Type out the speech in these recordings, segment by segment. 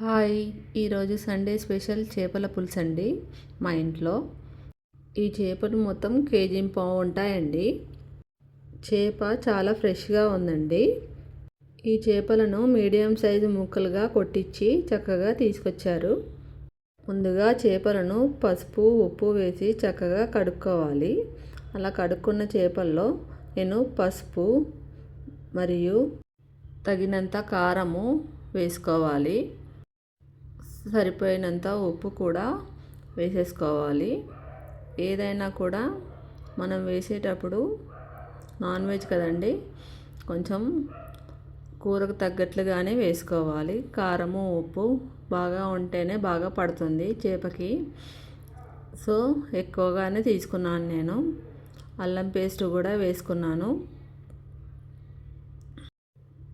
Hi! ఈరోజు Sunday special చేపల పులుసు అండి మా ఇంట్లో. ఈ చేపలు మొత్తం కేజీ-పావు ఉంటాయండి. చేప చాలా ఫ్రెష్గా ఉందండి. ఈ చేపలను మీడియం సైజు ముక్కలుగా కొట్టించి చక్కగా తీసుకొచ్చారు. ముందుగా చేపలను పసుపు, ఉప్పు వేసి చక్కగా కడుక్కోవాలి. అలా కడుక్కున్న చేపల్లో నేను పసుపు మరియు తగినంత కారము వేసుకోవాలి. సరిపోయినంత ఉప్పు కూడా వేసేసుకోవాలి. ఏదైనా కూడా మనం వేసేటప్పుడు నాన్ వెజ్ కదండి, కొంచెం కూరకు తగ్గట్లుగానే వేసుకోవాలి. కారము ఉప్పు బాగా ఉంటేనే బాగా పడుతుంది చేపకి. సో ఎక్కువగానే తీసుకున్నాను నేను. అల్లం పేస్ట్ కూడా వేసుకున్నాను.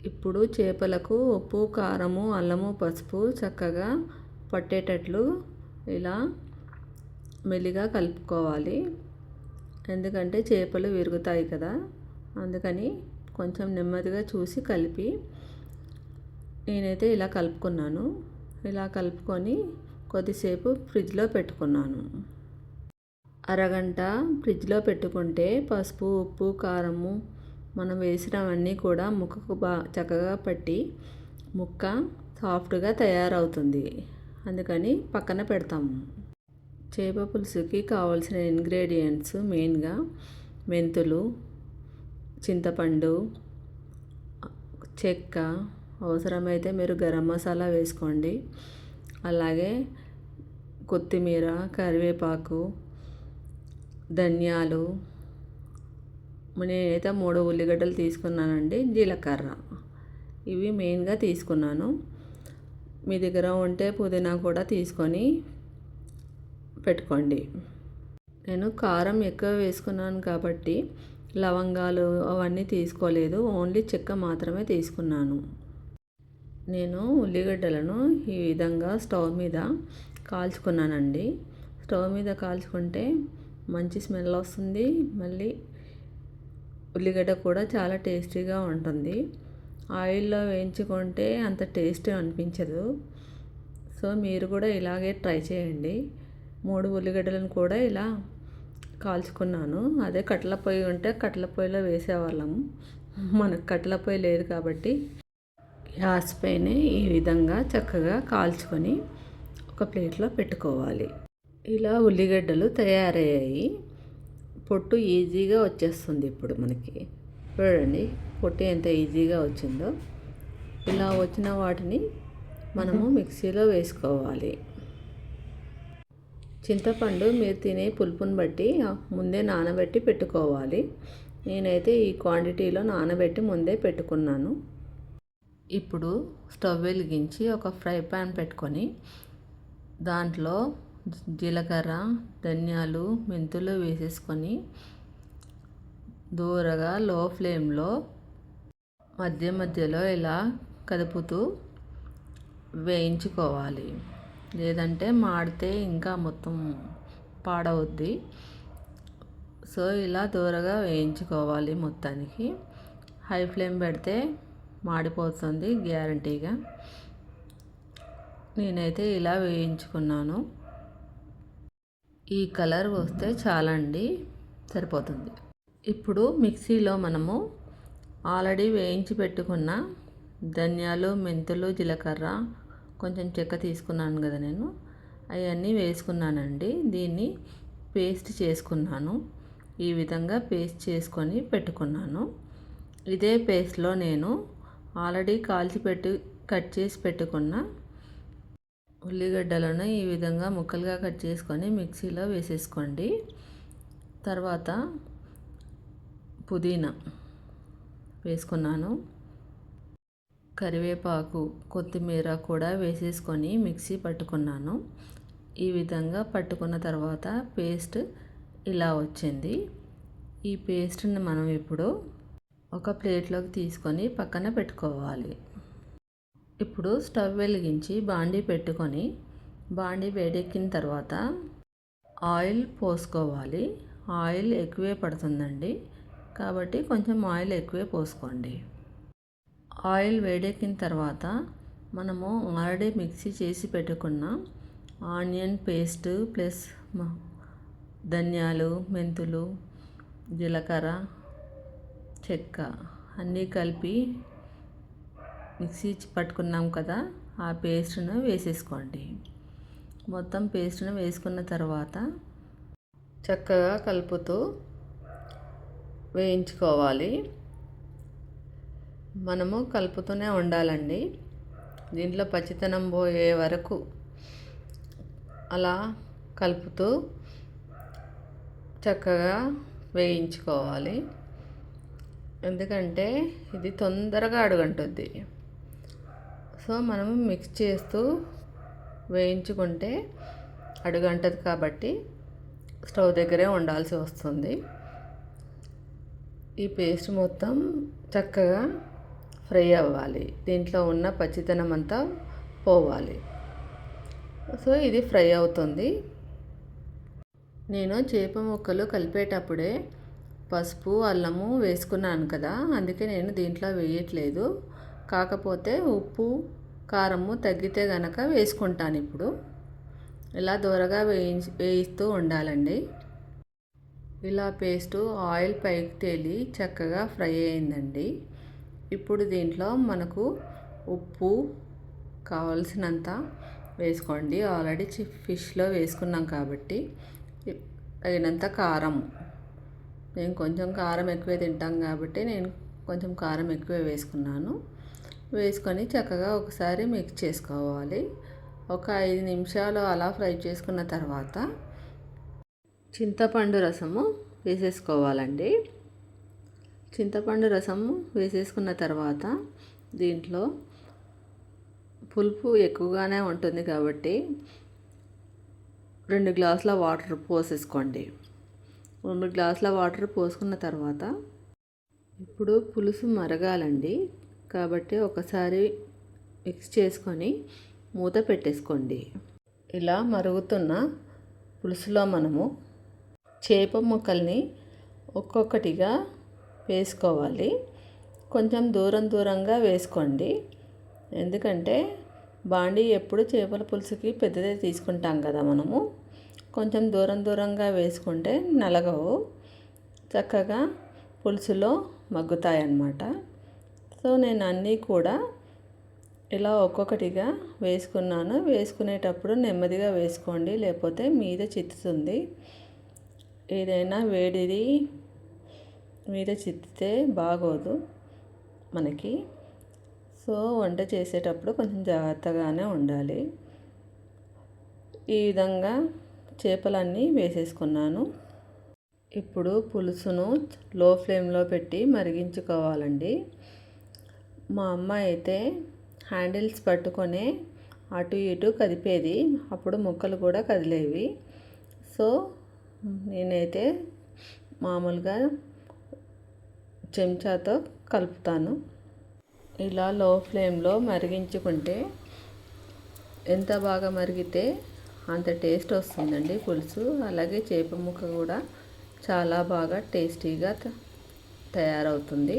ఇప్పుడు చేపలకు ఉప్పు, కారము, అల్లము, పసుపు చక్కగా పట్టేటట్లు ఇలా మెల్లిగా కలుపుకోవాలి. ఎందుకంటే చేపలు విరుగుతాయి కదా, అందుకని కొంచెం నెమ్మదిగా చూసి కలిపి నేనైతే ఇలా కలుపుకున్నాను. ఇలా కలుపుకొని కొద్దిసేపు ఫ్రిడ్జ్లో పెట్టుకున్నాను. అరగంట ఫ్రిడ్జ్లో పెట్టుకుంటే పసుపు, ఉప్పు, కారము మనం వేసినవన్నీ కూడా ముక్కకు చక్కగా పట్టి ముక్క సాఫ్ట్గా తయారవుతుంది. అందుకని పక్కన పెడతాము. చేప పులుసుకి కావాల్సిన ఇంగ్రీడియంట్స్ మెయిన్గా మెంతులు, చింతపండు, చెక్క, అవసరమైతే మీరు గరం మసాలా వేసుకోండి. అలాగే కొత్తిమీర, కరివేపాకు, ధనియాలు, నేనైతే 3 ఉల్లిగడ్డలు తీసుకున్నానండి. జీలకర్ర, ఇవి మెయిన్గా తీసుకున్నాను. మీ దగ్గర ఉంటే పుదీనా కూడా తీసుకొని పెట్టుకోండి. నేను కారం ఎక్కువ వేసుకున్నాను కాబట్టి లవంగాలు అవన్నీ తీసుకోలేదు, ఓన్లీ చెక్క మాత్రమే తీసుకున్నాను. నేను ఉల్లిగడ్డలను ఈ విధంగా స్టవ్ మీద కాల్చుకున్నానండి. స్టవ్ మీద కాల్చుకుంటే మంచి స్మెల్ వస్తుంది. మళ్ళీ ఉల్లిగడ్డ కూడా చాలా టేస్టీగా ఉంటుంది. ఆయిల్లో వేయించుకుంటే అంత టేస్ట్ అనిపించదు. సో మీరు కూడా ఇలాగే ట్రై చేయండి. 3 ఉల్లిగడ్డలను కూడా ఇలా కాల్చుకున్నాను. అదే కట్టెల పొయ్యి ఉంటే కట్టెల పొయ్యిలో వేసేవాళ్ళము. మనకు కట్టెల పొయ్యి లేదు కాబట్టి గ్యాస్ పైనే ఈ విధంగా చక్కగా కాల్చుకొని ఒక ప్లేట్లో పెట్టుకోవాలి. ఇలా ఉల్లిగడ్డలు తయారయ్యాయి. పొట్టు ఈజీగా వచ్చేస్తుంది. ఇప్పుడు మనకి చూడండి పొట్టు ఎంత ఈజీగా వచ్చిందో. ఇలా వచ్చిన వాటిని మనము మిక్సీలో వేసుకోవాలి. చింతపండు మీరు తినే పులుపుని బట్టి ముందే నానబెట్టి పెట్టుకోవాలి. నేనైతే ఈ క్వాంటిటీలో నానబెట్టి ముందే పెట్టుకున్నాను. ఇప్పుడు స్టవ్ వెలిగించి ఒక ఫ్రై పాన్ పెట్టుకొని దాంట్లో జీలకర్ర, ధనియాలు, మెంతులు వేసేసుకొని దూరగా లో ఫ్లేమ్లో మధ్య మధ్యలో ఇలా కదుపుతూ వేయించుకోవాలి. లేదంటే మాడితే ఇంకా మొత్తం పాడవుద్ది. సో ఇలా దూరగా వేయించుకోవాలి మొత్తానికి. హై ఫ్లేమ్ పెడితే మాడిపోతుంది గ్యారంటీగా. నేనైతే ఇలా వేయించుకున్నాను. ఈ కలర్ వస్తే చాలండి, సరిపోతుంది. ఇప్పుడు మిక్సీలో మనము ఆల్రెడీ వేయించి పెట్టుకున్న ధనియాలు, మెంతులు, జీలకర్ర, కొంచెం చెక్క తీసుకున్నాను కదా నేను, అవన్నీ వేసుకున్నానండి. దీన్ని పేస్ట్ చేసుకున్నాను. ఈ విధంగా పేస్ట్ చేసుకొని పెట్టుకున్నాను. ఇదే పేస్ట్లో నేను ఆల్రెడీ కట్ చేసి పెట్టుకున్న ఉల్లిగడ్డలను ఈ విధంగా ముక్కలుగా కట్ చేసుకొని మిక్సీలో వేసేసుకోండి. తర్వాత పుదీనా వేసుకున్నాను. కరివేపాకు, కొత్తిమీర కూడా వేసేసుకొని మిక్సీ పట్టుకున్నాను. ఈ విధంగా పట్టుకున్న తర్వాత పేస్ట్ ఇలా వచ్చింది. ఈ పేస్ట్ని మనం ఇప్పుడు ఒక ప్లేట్లోకి తీసుకొని పక్కన పెట్టుకోవాలి. ఇప్పుడు స్టవ్ వెలిగించి బాండీ పెట్టుకొని బాండీ వేడెక్కిన తర్వాత ఆయిల్ పోసుకోవాలి. ఆయిల్ ఎక్కువే పడుతుందండి కాబట్టి కొంచెం ఆయిల్ ఎక్కువే పోసుకోండి. ఆయిల్ వేడెక్కిన తర్వాత మనము ఆల్రెడీ మిక్సీ చేసి పెట్టుకున్న ఆనియన్ పేస్ట్ ప్లస్ ధనియాలు, మెంతులు, జీలకర్ర, చెక్క అన్నీ కలిపి మిక్సీ పట్టుకున్నాం కదా, ఆ పేస్ట్ను వేసేసుకోండి. మొత్తం పేస్ట్ను వేసుకున్న తర్వాత చక్కగా కలుపుతూ వేయించుకోవాలి. మనము కలుపుతూనే ఉండాలండి. దీంట్లో పచ్చితనం పోయే వరకు అలా కలుపుతూ చక్కగా వేయించుకోవాలి. ఎందుకంటే ఇది తొందరగా అడుగంటుద్ది. సో మనము మిక్స్ చేస్తూ వేయించుకుంటే అడుగంటది కాబట్టి స్టవ్ దగ్గరే ఉండాల్సి వస్తుంది. ఈ పేస్ట్ మొత్తం చక్కగా ఫ్రై అవ్వాలి. దీంట్లో ఉన్న పచ్చితనం అంతా పోవాలి. సో ఇది ఫ్రై అవుతుంది. నేను చేప ముక్కలు కలిపేటప్పుడే పసుపు, అల్లము వేసుకున్నాను కదా, అందుకే నేను దీంట్లో వేయట్లేదు. కాకపోతే ఉప్పు, కారము తగ్గితే గనక వేసుకుంటాను. ఇప్పుడు ఇలా దూరగా వేయిస్తూ ఉండాలండి. ఇలా పేస్టు ఆయిల్ పైకి తేలి చక్కగా ఫ్రై అయిందండి. ఇప్పుడు దీంట్లో మనకు ఉప్పు కావాల్సినంత వేసుకోండి. ఆల్రెడీ ఫిష్లో వేసుకున్నాం కాబట్టి తగినంత కారం. నేను కొంచెం కారం ఎక్కువే తింటాం కాబట్టి నేను కొంచెం కారం ఎక్కువే వేసుకున్నాను. వేసుకొని చక్కగా ఒకసారి మిక్స్ చేసుకోవాలి. ఒక 5 నిమిషాలు అలా ఫ్రై చేసుకున్న తర్వాత చింతపండు రసము వేసేసుకోవాలండి. చింతపండు రసము వేసేసుకున్న తర్వాత దీంట్లో పులుపు ఎక్కువగానే ఉంటుంది కాబట్టి 2 గ్లాసుల వాటర్ పోసేసుకోండి. 2 గ్లాసుల వాటర్ పోసుకున్న తర్వాత ఇప్పుడు పులుసు మరగాలండి. కాబట్టి ఒకసారి మిక్స్ చేసుకొని మూత పెట్టేసుకోండి. ఇలా మరుగుతున్న పులుసులో మనము చేప ముక్కల్ని ఒక్కొక్కటిగా వేసుకోవాలి. కొంచెం దూరంగా వేసుకోండి. ఎందుకంటే బాండీ ఎప్పుడు చేపల పులుసుకి పెద్దదే తీసుకుంటాం కదా మనము. కొంచెం దూరంగా వేసుకుంటే నలగవు, చక్కగా పులుసులో మగ్గుతాయి అన్నమాట. సో నేను అన్నీ కూడా ఇలా ఒక్కొక్కటిగా వేసుకున్నాను. వేసుకునేటప్పుడు నెమ్మదిగా వేసుకోండి, లేకపోతే మీద చిత్తుతుంది. ఏదైనా వేడిది మీద చిత్తితే బాగోదు మనకి. సో వంట చేసేటప్పుడు కొంచెం జాగ్రత్తగానే ఉండాలి. ఈ విధంగా చేపలన్నీ వేసేసుకున్నాను. ఇప్పుడు పులుసును లో ఫ్లేమ్లో పెట్టి మరిగించుకోవాలండి. మా అమ్మ అయితే హ్యాండిల్స్ పట్టుకొని అటు ఇటు కదిపేది, అప్పుడు ముక్కలు కూడా కదిలేవి. సో నేనైతే మామూలుగా చెంచాతో కలుపుతాను. ఇలా లో ఫ్లేమ్లో మరిగించుకుంటే ఎంత బాగా మరిగితే అంత టేస్ట్ వస్తుందండి పులుసు. అలాగే చేప ముక్క కూడా చాలా బాగా టేస్టీగా తయారవుతుంది.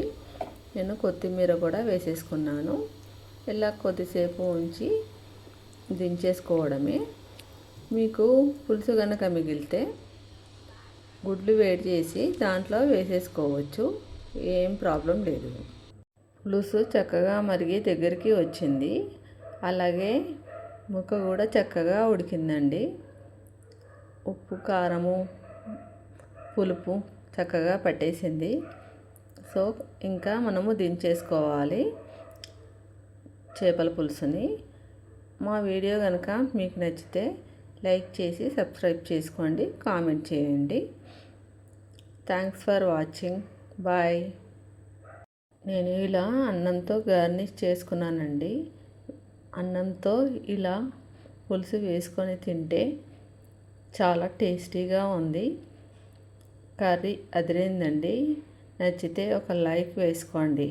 నేను కొత్తిమీర కూడా వేసేసుకున్నాను. ఇలా కొద్దిసేపు ఉంచి దించేసుకోవడమే. మీకు పులుసు కనుక మిగిలితే గుడ్లు వేడి చేసి దాంట్లో వేసేసుకోవచ్చు, ఏం ప్రాబ్లం లేదు. పులుసు చక్కగా మరిగి దగ్గరికి వచ్చింది. అలాగే ముక్క కూడా చక్కగా ఉడికిందండి. ఉప్పు, కారము, పులుపు చక్కగా పట్టేసింది. సో ఇంకా మనము దించేసుకోవాలి చేపల పులుసుని. మా వీడియో కనుక మీకు నచ్చితే లైక్ చేసి సబ్స్క్రైబ్ చేసుకోండి, కామెంట్ చేయండి. Thanks for watching. బాయ్. నేను ఇలా అన్నంతో గార్నిష్ చేసుకున్నానండి. అన్నంతో ఇలా పులుసు వేసుకొని తింటే చాలా టేస్టీగా ఉంది. కర్రీ అదిరిందండి. నచ్చితే ఒక లైక్ వేసుకోండి.